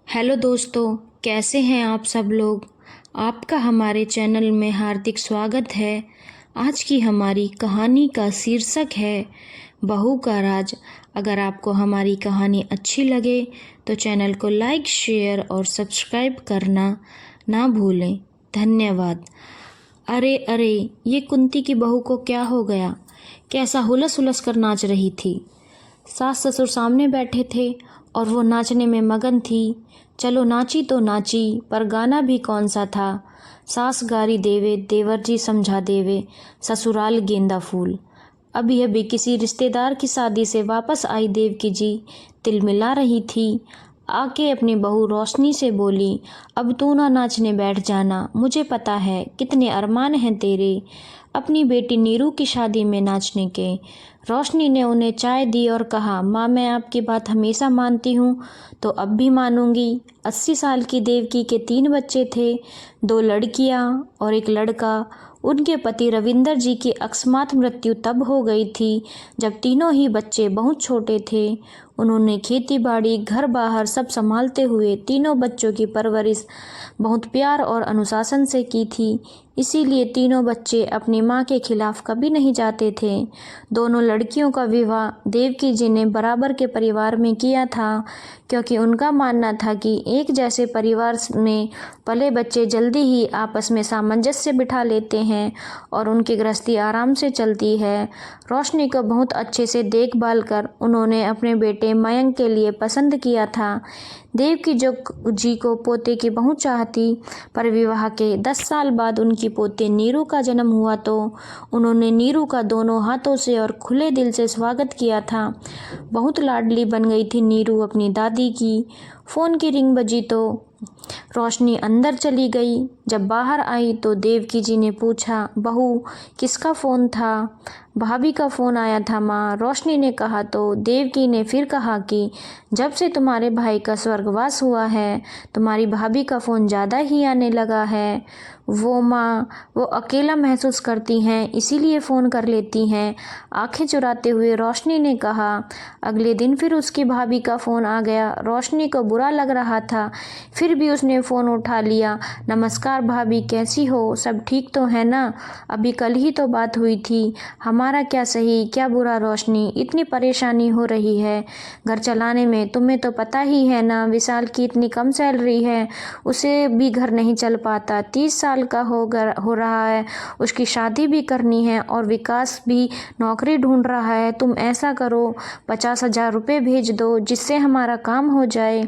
Hello दोस्तों, कैसे हैं आप सब लोग। आपका हमारे चैनल में हार्दिक स्वागत है। आज की हमारी कहानी का शीर्षक है बहू का राज। अगर आपको हमारी कहानी अच्छी लगे तो चैनल को लाइक, शेयर और सब्सक्राइब करना ना भूलें। धन्यवाद। अरे अरे, ये कुंती की बहू को क्या हो गया? कैसा हुलस हुलस कर नाच रही थी। सास ससुर सामने बैठे थे और वो नाचने में मगन थी। चलो नाची तो नाची, पर गाना भी कौन सा था। सास गारी देवे, देवर जी समझा देवे, ससुराल गेंदा फूल। अभी अभी किसी रिश्तेदार की शादी से वापस आई देवकी जी तिलमिला रही थी। आके अपनी बहू रोशनी से बोली, अब तू ना नाचने बैठ जाना, मुझे पता है कितने अरमान हैं तेरे अपनी बेटी नीरू की शादी में नाचने के। रोशनी ने उन्हें चाय दी और कहा, माँ मैं आपकी बात हमेशा मानती हूँ तो अब भी मानूंगी। 80 साल की देवकी के 3 बच्चे थे, 2 लड़कियाँ और 1 लड़का। उनके पति रविंदर जी की अकस्मात मृत्यु तब हो गई थी जब तीनों ही बच्चे बहुत छोटे थे। उन्होंने खेती बाड़ी, घर बाहर सब संभालते हुए तीनों बच्चों की परवरिश बहुत प्यार और अनुशासन से की थी। इसीलिए तीनों बच्चे अपनी माँ के खिलाफ कभी नहीं जाते थे। दोनों लड़कियों का विवाह देवकी जी ने बराबर के परिवार में किया था, क्योंकि उनका मानना था कि एक जैसे परिवार में पले बच्चे जल्दी ही आपस में सामंजस्य बिठा लेते हैं और उनकी गृहस्थी आराम से चलती है। रोशनी को बहुत अच्छे से देखभाल कर उन्होंने अपने बेटे मयंक के लिए पसंद किया था। देवकी जी को पोते की बहुत चाह थी, पर विवाह के 10 साल बाद उनकी पोते नीरू का जन्म हुआ तो उन्होंने नीरू का दोनों हाथों से और खुले दिल से स्वागत किया था। बहुत लाडली बन गई थी नीरू अपनी दादी की। फ़ोन की रिंग बजी तो रोशनी अंदर चली गई। जब बाहर आई तो देवकी जी ने पूछा, बहू किसका फ़ोन था? भाभी का फ़ोन आया था माँ, रोशनी ने कहा तो देवकी ने फिर कहा कि जब से तुम्हारे भाई का स्वर्गवास हुआ है तुम्हारी भाभी का फ़ोन ज़्यादा ही आने लगा है। वो अकेला महसूस करती हैं इसीलिए फ़ोन कर लेती हैं। आंखें चुराते हुए रोशनी ने कहा। अगले दिन फिर उसकी भाभी का फ़ोन आ गया। रोशनी को बुरा लग रहा था, फिर भी उसने फ़ोन उठा लिया। नमस्कार भाभी, कैसी हो? सब ठीक तो है ना? अभी कल ही तो बात हुई थी। हमारा क्या सही क्या बुरा रोशनी, इतनी परेशानी हो रही है घर चलाने में। तुम्हें तो पता ही है ना, विशाल की इतनी कम सैलरी है, उसे भी घर नहीं चल पाता। 30 साल का हो रहा है, उसकी शादी भी करनी है और विकास भी नौकरी ढूंढ रहा है। तुम ऐसा करो, 50,000 रुपये भेज दो जिससे हमारा काम हो जाए।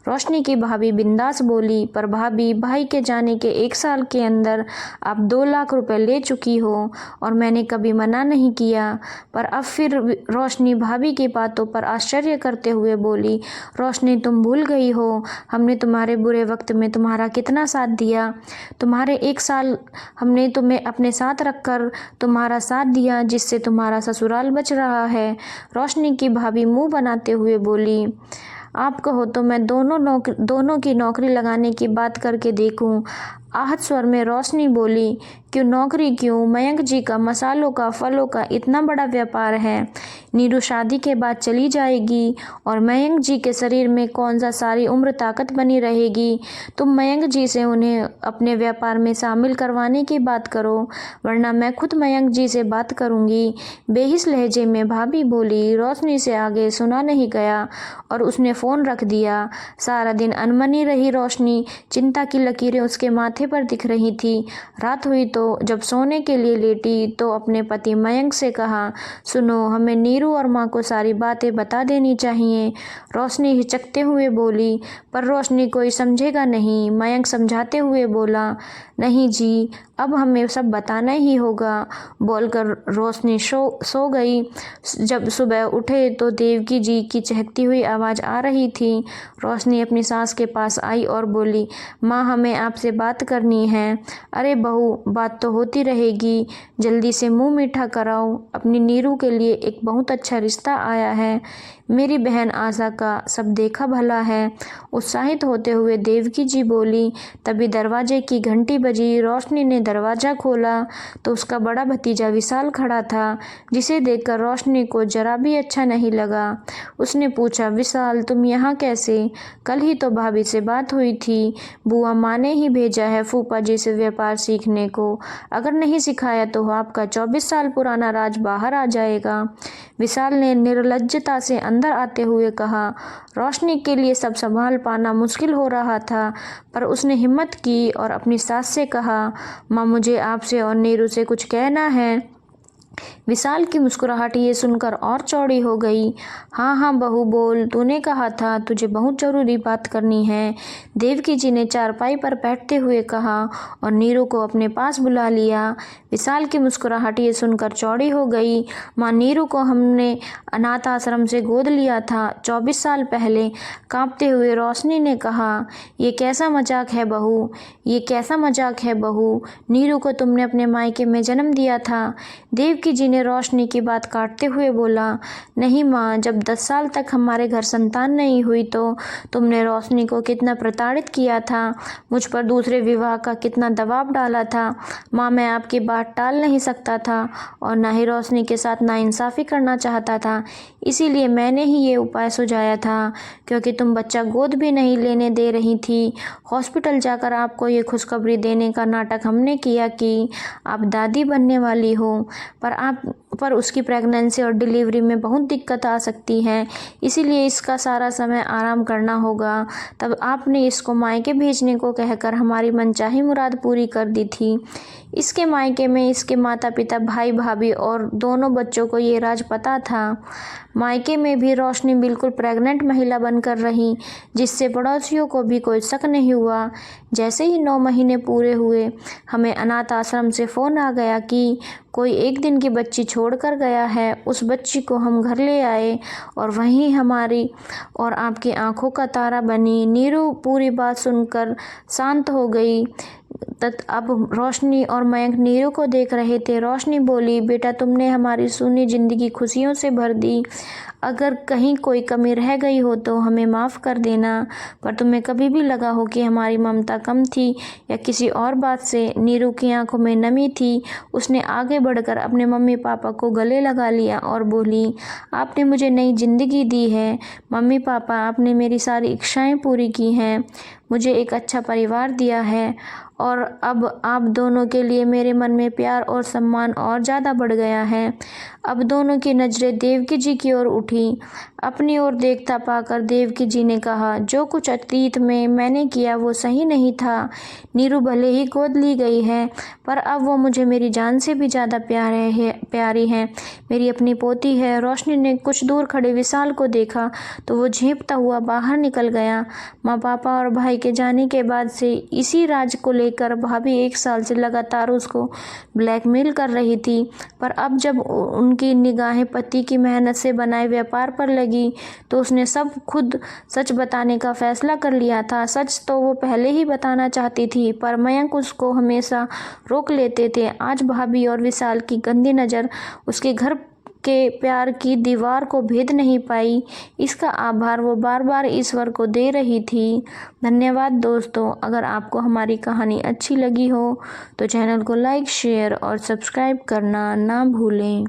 रोशनी की भाभी बिंदास बोली, पर भाभी भाई के जाने के 1 साल के अंदर आप 2 लाख रुपए ले चुकी हो और मैंने कभी मना नहीं किया। पर अब फिर रोशनी भाभी की बातों पर आश्चर्य करते हुए बोली, रोशनी तुम भूल गई हो हमने तुम्हारे बुरे वक्त में तुम्हारा कितना साथ दिया। तुम्हारे 1 साल हमने तुम्हें अपने साथ रखकर तुम्हारा साथ दिया, जिससे तुम्हारा ससुराल बच रहा है। रोशनी की भाभी मुंह बनाते हुए बोली, आप कहो तो मैं दोनों की नौकरी लगाने की बात करके देखूं। आहत स्वर में रोशनी बोली, क्यों नौकरी क्यों? मयंक जी का मसालों का फलों का इतना बड़ा व्यापार है। नीरू शादी के बाद चली जाएगी और मयंक जी के शरीर में कौन सा सारी उम्र ताकत बनी रहेगी। तुम मयंक जी से उन्हें अपने व्यापार में शामिल करवाने की बात करो, वरना मैं खुद मयंक जी से बात करूंगी। बेहिस लहजे में भाभी बोली। रोशनी से आगे सुना नहीं गया और उसने फ़ोन रख दिया। सारा दिन अनमनी रही रोशनी, चिंता की लकीरें उसके माथे पर दिख रही थी। रात हुई तो जब सोने के लिए लेटी तो अपने पति मयंक से कहा, सुनो हमें नीरू और माँ को सारी बातें बता देनी चाहिए। रोशनी हिचकते हुए बोली, पर रोशनी कोई समझेगा नहीं। मयंक समझाते हुए बोला, नहीं जी, अब हमें सब बताना ही होगा। बोलकर रोशनी सो गई। जब सुबह उठे तो देवकी जी की चहकती हुई आवाज़ आ रही थी। रोशनी अपनी सास के पास आई और बोली, माँ हमें आपसे बात करनी है। अरे बहू, बात तो होती रहेगी, जल्दी से मुंह मीठा कराओ। अपनी नीरू के लिए एक बहुत अच्छा रिश्ता आया है। मेरी बहन आशा का सब देखा भला है। उत्साहित होते हुए देवकी जी बोली। तभी दरवाजे की घंटी बजी। रोशनी ने दरवाज़ा खोला तो उसका बड़ा भतीजा विशाल खड़ा था, जिसे देखकर रोशनी को जरा भी अच्छा नहीं लगा। उसने पूछा, विशाल तुम यहाँ कैसे? कल ही तो भाभी से बात हुई थी, बुआ माँ ने ही भेजा है फूफा जी से व्यापार सीखने को। अगर नहीं सिखाया तो आपका 24 साल पुराना राज बाहर आ जाएगा। विशाल ने निर्लज्जता से अंदर आते हुए कहा। रोशनी के लिए सब संभाल पाना मुश्किल हो रहा था, पर उसने हिम्मत की और अपनी सास से कहा, माँ मुझे आपसे और नीरू से कुछ कहना है। विशाल की मुस्कुराहट ये सुनकर और चौड़ी हो गई। हाँ हाँ बहू बोल, तूने कहा था तुझे बहुत ज़रूरी बात करनी है। देवकी जी ने चारपाई पर बैठते हुए कहा और नीरू को अपने पास बुला लिया। विशाल की मुस्कुराहट ये सुनकर चौड़ी हो गई। माँ नीरू को हमने अनाथ आश्रम से गोद लिया था 24 साल पहले। कांपते हुए रोशनी ने कहा, ये कैसा मजाक है बहू, ये कैसा मजाक है बहू, नीरू को तुमने अपने मायके में जन्म दिया था। देवकी जी ने रोशनी की बात काटते हुए बोला, नहीं माँ, जब 10 साल तक हमारे घर संतान नहीं हुई तो तुमने रोशनी को कितना प्रताड़ित किया था, मुझ पर दूसरे विवाह का कितना दबाव डाला था। माँ मैं आपकी बात टाल नहीं सकता था और ना ही रोशनी के साथ नाइंसाफ़ी करना चाहता था, इसीलिए मैंने ही ये उपाय सुझाया था। क्योंकि तुम बच्चा गोद भी नहीं लेने दे रही थी, हॉस्पिटल जाकर आपको ये खुशखबरी देने का नाटक हमने किया कि आप दादी बनने वाली हो, पर उसकी प्रेगनेंसी और डिलीवरी में बहुत दिक्कत आ सकती है, इसीलिए इसका सारा समय आराम करना होगा। तब आपने इसको मायके भेजने को कहकर हमारी मनचाही मुराद पूरी कर दी थी। इसके मायके में इसके माता पिता, भाई भाभी और दोनों बच्चों को ये राज पता था। मायके में भी रोशनी बिल्कुल प्रेग्नेंट महिला बनकर रही, जिससे पड़ोसियों को भी कोई शक नहीं हुआ। जैसे ही 9 महीने पूरे हुए, हमें अनाथ आश्रम से फ़ोन आ गया कि कोई 1 दिन की बच्ची छोड़ कर गया है। उस बच्ची को हम घर ले आए और वहीं हमारी और आपकी आंखों का तारा बनी। नीरू पूरी बात सुनकर शांत हो गई। अब रोशनी और मयंक नीरू को देख रहे थे। रोशनी बोली, बेटा तुमने हमारी सूनी जिंदगी खुशियों से भर दी। अगर कहीं कोई कमी रह गई हो तो हमें माफ़ कर देना, पर तुम्हें कभी भी लगा हो कि हमारी ममता कम थी या किसी और बात से। नीरू की आंखों में नमी थी। उसने आगे बढ़कर अपने मम्मी पापा को गले लगा लिया और बोली, आपने मुझे नई जिंदगी दी है मम्मी पापा, आपने मेरी सारी इच्छाएं पूरी की हैं, मुझे एक अच्छा परिवार दिया है और अब आप दोनों के लिए मेरे मन में प्यार और सम्मान और ज़्यादा बढ़ गया है। अब दोनों की नज़रें देवकी जी की ओर उठी। अपनी ओर देखता पाकर देवकी जी ने कहा, जो कुछ अतीत में मैंने किया वो सही नहीं था। नीरू भले ही गोद ली गई है, पर अब वो मुझे मेरी जान से भी ज़्यादा प्यारी है, मेरी अपनी पोती है। रोशनी ने कुछ दूर खड़े विशाल को देखा तो वो झेंपता हुआ बाहर निकल गया। माँ पापा और भाई के जाने के बाद से इसी राज को लेकर भाभी 1 साल से लगातार उसको ब्लैकमेल कर रही थी, पर अब जब उनकी निगाहें पति की मेहनत से बनाए व्यापार पर लगी तो उसने सब खुद सच बताने का फैसला कर लिया था। सच तो वो पहले ही बताना चाहती थी, पर मयंक उसको हमेशा रोक लेते थे। आज भाभी और विशाल की गंदी नज़र उसके घर के प्यार की दीवार को भेद नहीं पाई। इसका आभार वो बार बार ईश्वर को दे रही थी। धन्यवाद दोस्तों। अगर आपको हमारी कहानी अच्छी लगी हो तो चैनल को लाइक, शेयर और सब्सक्राइब करना ना भूलें।